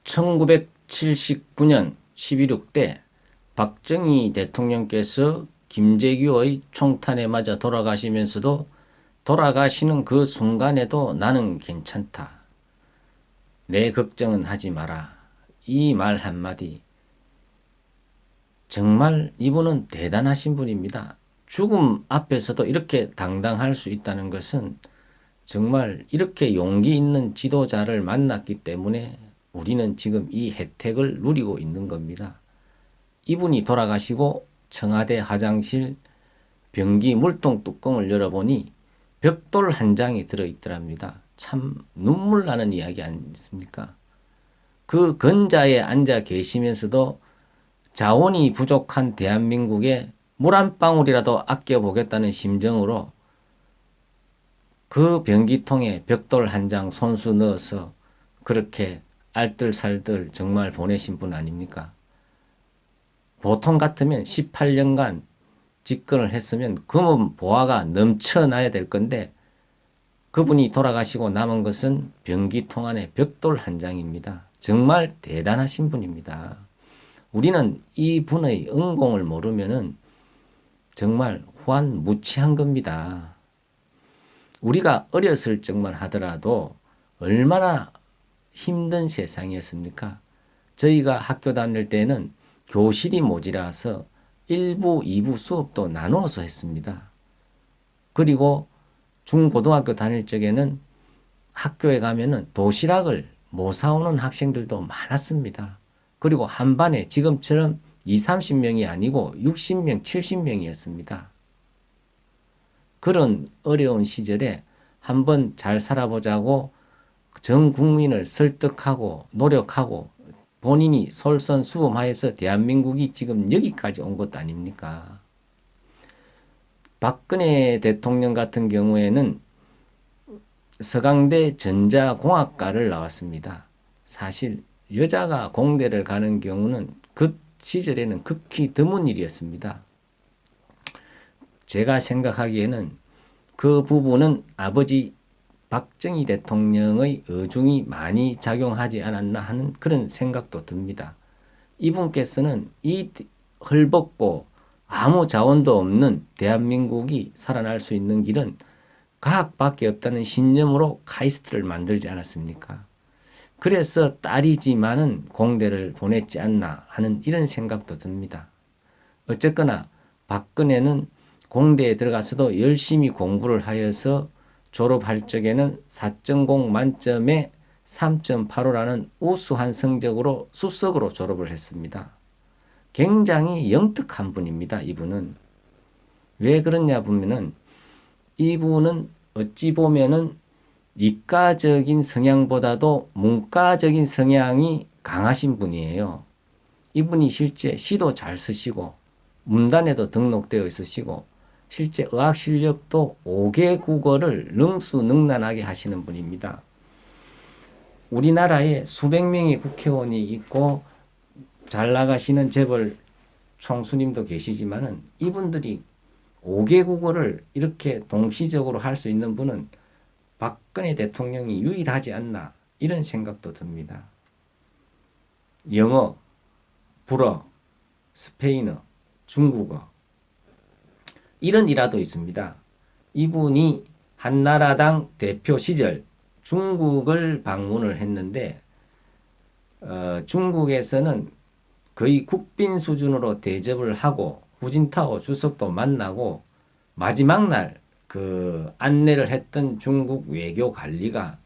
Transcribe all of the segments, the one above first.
1979년 11.6 때 박정희 대통령께서 김재규의 총탄에 맞아 돌아가시면서도 돌아가시는 그 순간에도 나는 괜찮다. 내 걱정은 하지 마라. 이 말 한마디. 정말 이분은 대단하신 분입니다. 죽음 앞에서도 이렇게 당당할 수 있다는 것은 정말 이렇게 용기 있는 지도자를 만났기 때문에 우리는 지금 이 혜택을 누리고 있는 겁니다. 이분이 돌아가시고 청와대 화장실 변기 물통 뚜껑을 열어보니 벽돌 한 장이 들어있더랍니다. 참 눈물 나는 이야기 아닙니까? 그 건자에 앉아 계시면서도 자원이 부족한 대한민국에 물 한 방울이라도 아껴보겠다는 심정으로 그 변기통에 벽돌 한 장 손수 넣어서 그렇게 알뜰살뜰 정말 보내신 분 아닙니까? 보통 같으면 18년간 집권을 했으면 금은 보화가 넘쳐나야 될 건데 그분이 돌아가시고 남은 것은 변기통 안에 벽돌 한 장입니다. 정말 대단하신 분입니다. 우리는 이 분의 은공을 모르면은 정말 후한무치한 겁니다. 우리가 어렸을 적만 하더라도 얼마나 힘든 세상이었습니까? 저희가 학교 다닐 때는 교실이 모자라서 1부, 2부 수업도 나누어서 했습니다. 그리고 중고등학교 다닐 적에는 학교에 가면은 도시락을 못 사오는 학생들도 많았습니다. 그리고 한 반에 지금처럼 20, 30명이 아니고 60명, 70명이었습니다. 그런 어려운 시절에 한번 잘 살아보자고 전 국민을 설득하고 노력하고 본인이 솔선수범하여서 대한민국이 지금 여기까지 온 것 아닙니까? 박근혜 대통령 같은 경우에는 서강대 전자공학과를 나왔습니다. 사실 여자가 공대를 가는 경우는 그 시절에는 극히 드문 일이었습니다. 제가 생각하기에는 그 부분은 아버지 박정희 대통령의 의중이 많이 작용하지 않았나 하는 그런 생각도 듭니다. 이분께서는 이 헐벗고 아무 자원도 없는 대한민국이 살아날 수 있는 길은 과학밖에 없다는 신념으로 카이스트를 만들지 않았습니까? 그래서 딸이지만은 공대를 보냈지 않나 하는 이런 생각도 듭니다. 어쨌거나 박근혜는 공대에 들어가서도 열심히 공부를 하여서 졸업할 적에는 4.0 만점에 3.85라는 우수한 성적으로 수석으로 졸업을 했습니다. 굉장히 영특한 분입니다. 이분은. 왜 그러냐 보면은 이분은 어찌 보면은 이과적인 성향보다도 문과적인 성향이 강하신 분이에요. 이분이 실제 시도 잘 쓰시고 문단에도 등록되어 있으시고 실제 의학 실력도 5개 국어를 능수능란하게 하시는 분입니다. 우리나라에 수백 명의 국회의원이 있고 잘 나가시는 재벌 총수님도 계시지만은 이분들이 5개 국어를 이렇게 동시적으로 할 수 있는 분은 박근혜 대통령이 유일하지 않나 이런 생각도 듭니다. 영어, 불어, 스페인어, 중국어 이런 일화도 있습니다. 이분이 한나라당 대표 시절 중국을 방문을 했는데 중국에서는 거의 국빈 수준으로 대접을 하고 후진타오 주석도 만나고 마지막 날 그 안내를 했던 중국 외교 관리가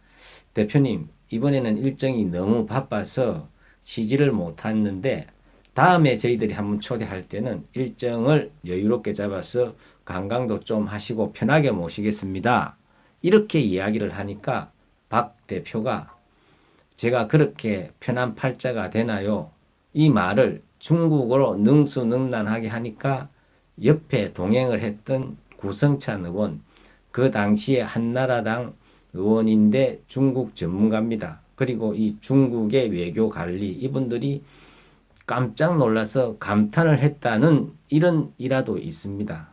대표님 이번에는 일정이 너무 바빠서 쉬지를 못했는데 다음에 저희들이 한번 초대할 때는 일정을 여유롭게 잡아서 관광도 좀 하시고 편하게 모시겠습니다. 이렇게 이야기를 하니까 박 대표가 제가 그렇게 편한 팔자가 되나요? 이 말을 중국어로 능수능란하게 하니까 옆에 동행을 했던 구성찬 의원, 그 당시에 한나라당 의원인데 중국 전문가입니다. 그리고 이 중국의 외교 관리 이분들이 깜짝 놀라서 감탄을 했다는 이런 일화도 있습니다.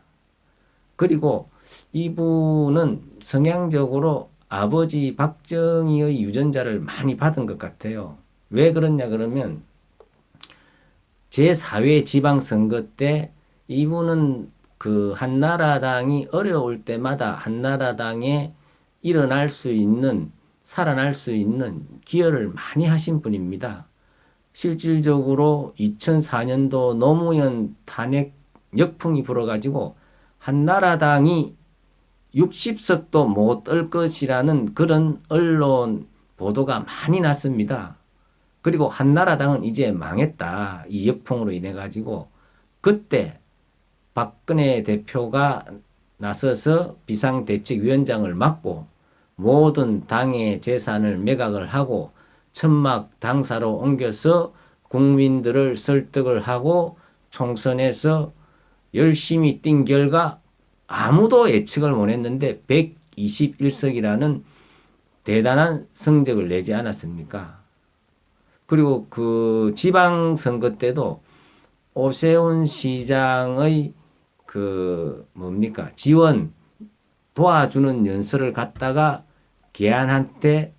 그리고 이분은 성향적으로 아버지 박정희의 유전자를 많이 받은 것 같아요. 왜 그러냐 그러면 제4회 지방선거 때 이분은 그 한나라당이 어려울 때마다 한나라당에 일어날 수 있는, 살아날 수 있는 기여를 많이 하신 분입니다. 실질적으로 2004년도 노무현 탄핵 역풍이 불어가지고 한나라당이 60석도 못 얻을 것이라는 그런 언론 보도가 많이 났습니다. 그리고 한나라당은 이제 망했다. 이 역풍으로 인해 가지고 그때 박근혜 대표가 나서서 비상대책위원장을 맡고 모든 당의 재산을 매각을 하고 천막 당사로 옮겨서 국민들을 설득을 하고 총선에서 열심히 뛴 결과 아무도 예측을 못했는데 121석이라는 대단한 성적을 내지 않았습니까? 그리고 그 지방선거 때도 오세훈 시장의 그 뭡니까 지원 도와주는 연설을 갖다가 개한한테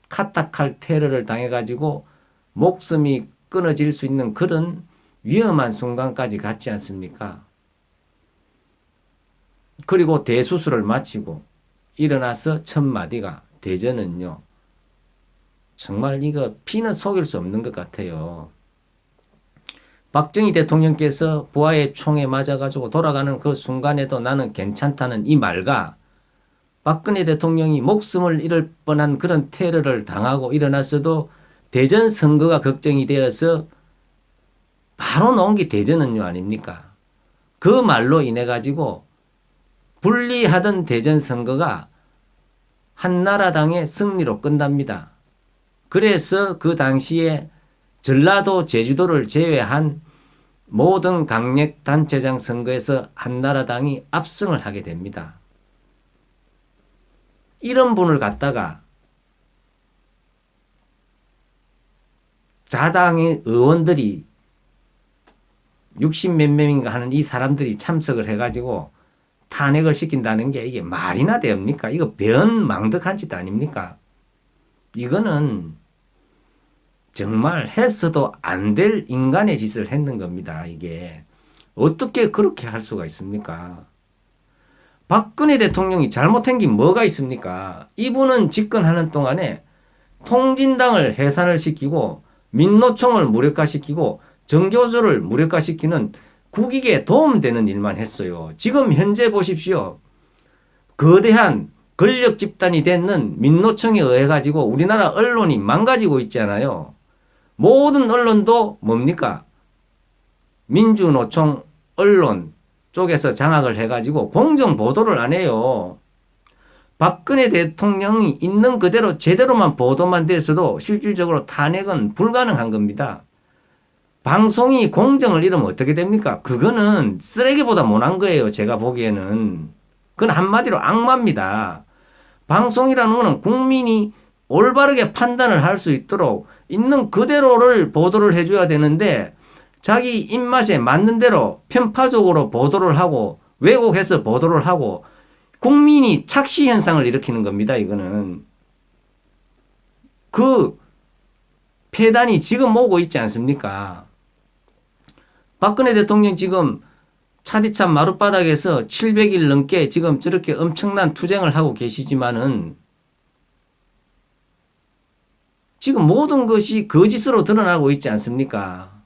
카타칼 테러를 당해가지고 목숨이 끊어질 수 있는 그런 위험한 순간까지 갔지 않습니까? 그리고 대수술을 마치고 일어나서 첫 마디가 대전은요. 정말 이거 피는 속일 수 없는 것 같아요. 박정희 대통령께서 부하의 총에 맞아가지고 돌아가는 그 순간에도 나는 괜찮다는 이 말과 박근혜 대통령이 목숨을 잃을 뻔한 그런 테러를 당하고 일어났어도 대전 선거가 걱정이 되어서 바로 나온 게 대전은요 아닙니까? 그 말로 인해 가지고 불리하던 대전 선거가 한나라당의 승리로 끝납니다. 그래서 그 당시에 전라도, 제주도를 제외한 모든 강력단체장 선거에서 한나라당이 압승을 하게 됩니다. 이런 분을 갖다가 자당의 의원들이 60몇 명인가 하는 이 사람들이 참석을 해가지고 탄핵을 시킨다는 게 이게 말이나 됩니까? 이거 변망덕한 짓 아닙니까? 이거는 정말 했어도 안 될 인간의 짓을 했는 겁니다. 이게 어떻게 그렇게 할 수가 있습니까? 박근혜 대통령이 잘못한 게 뭐가 있습니까? 이분은 집권하는 동안에 통진당을 해산을 시키고 민노총을 무력화시키고 정교조를 무력화시키는 국익에 도움되는 일만 했어요. 지금 현재 보십시오. 거대한 권력 집단이 되는 민노총에 의해 가지고 우리나라 언론이 망가지고 있잖아요. 모든 언론도 뭡니까? 민주노총 언론 쪽에서 장악을 해가지고 공정 보도를 안 해요. 박근혜 대통령이 있는 그대로 제대로만 보도만 됐어도 실질적으로 탄핵은 불가능한 겁니다. 방송이 공정을 잃으면 어떻게 됩니까? 그거는 쓰레기보다 못한 거예요. 제가 보기에는. 그건 한마디로 악마입니다. 방송이라는 거는 국민이 올바르게 판단을 할 수 있도록 있는 그대로를 보도를 해줘야 되는데 자기 입맛에 맞는 대로 편파적으로 보도를 하고 왜곡해서 보도를 하고 국민이 착시 현상을 일으키는 겁니다. 이거는. 그 폐단이 지금 오고 있지 않습니까? 박근혜 대통령 지금 차디찬 마룻바닥에서 700일 넘게 지금 저렇게 엄청난 투쟁을 하고 계시지만은 지금 모든 것이 거짓으로 드러나고 있지 않습니까?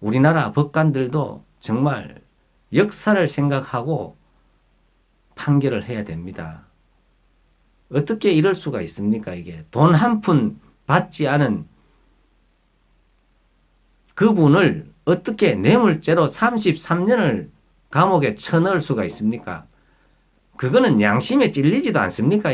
우리나라 법관들도 정말 역사를 생각하고 판결을 해야 됩니다. 어떻게 이럴 수가 있습니까? 이게 돈 한 푼 받지 않은 그분을 어떻게 뇌물죄로 33년을 감옥에 쳐넣을 수가 있습니까? 그거는 양심에 찔리지도 않습니까?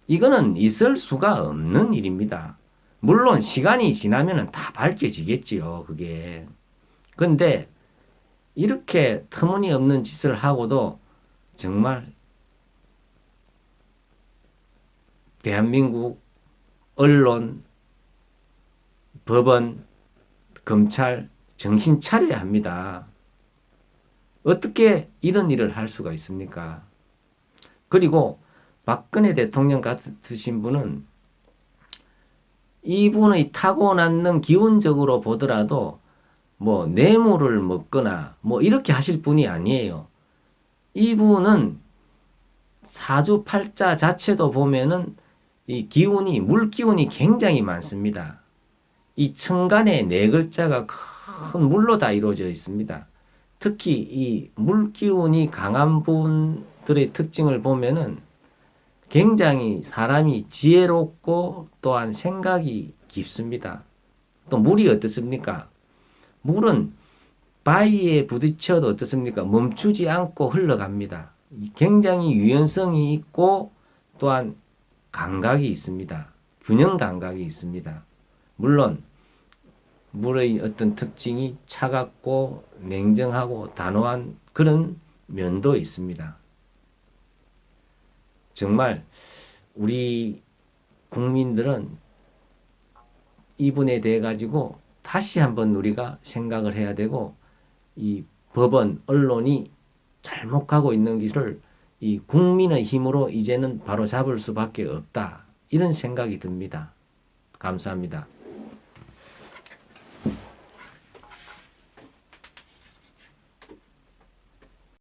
이거는 있을 수가 없는 일입니다. 물론 시간이 지나면 다 밝혀지겠지요. 그게. 근데 이렇게 터무니없는 짓을 하고도 정말 대한민국 언론, 법원, 검찰 정신 차려야 합니다. 어떻게 이런 일을 할 수가 있습니까? 그리고 박근혜 대통령 같으신 분은 이분의 타고났는 기운적으로 보더라도 뭐 뇌물을 먹거나 뭐 이렇게 하실 분이 아니에요. 이분은 사주팔자 자체도 보면은 이 기운이 물기운이 굉장히 많습니다. 이 천간에 네 글자가 큰 물로 다 이루어져 있습니다. 특히 이 물기운이 강한 분들의 특징을 보면은 굉장히 사람이 지혜롭고 또한 생각이 깊습니다. 또 물이 어떻습니까? 물은 바위에 부딪혀도 어떻습니까? 멈추지 않고 흘러갑니다. 굉장히 유연성이 있고 또한 감각이 있습니다. 균형 감각이 있습니다. 물론 물의 어떤 특징이 차갑고 냉정하고 단호한 그런 면도 있습니다. 정말 우리 국민들은 이분에 대해 가지고 다시 한번 우리가 생각을 해야 되고 이 법원, 언론이 잘못 가고 있는 것을 이 국민의 힘으로 이제는 바로 잡을 수밖에 없다. 이런 생각이 듭니다. 감사합니다.